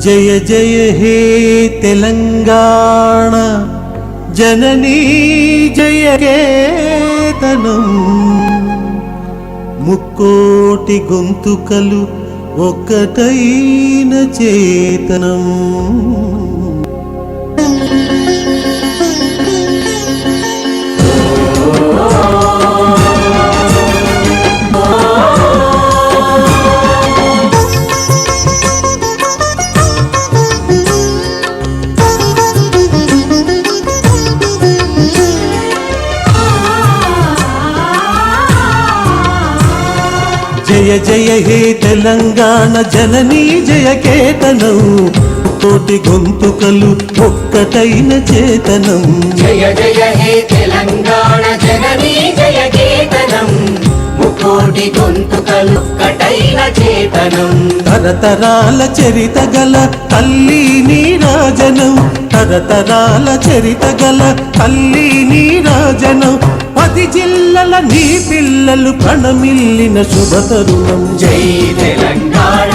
జయ జయ హే తెలంగాణ జననీ జయ కేతనం, ముక్కోటి గొంతుకలు ఒక్కటైన చేతనం. జయ జయ హే తెలంగాణ జననీ జయ కేతనం, కోటి గొంతుకలు ఒక్కటైన చేతనం. జయ జయ హే తెలంగాణ జననీ జయ కేతనం, ముకోటి గొంతుకలు ఒక్కటైన చేతనం. తరతరాల చరిత గల తల్లి నీరాజనం, తరతరాల చరిత గల తల్లి నీరాజనం. 10 జిల్లల నీ పిల్లలు ప్రణమిల్లిన శుభ తరుణం. జై తెలంగాణ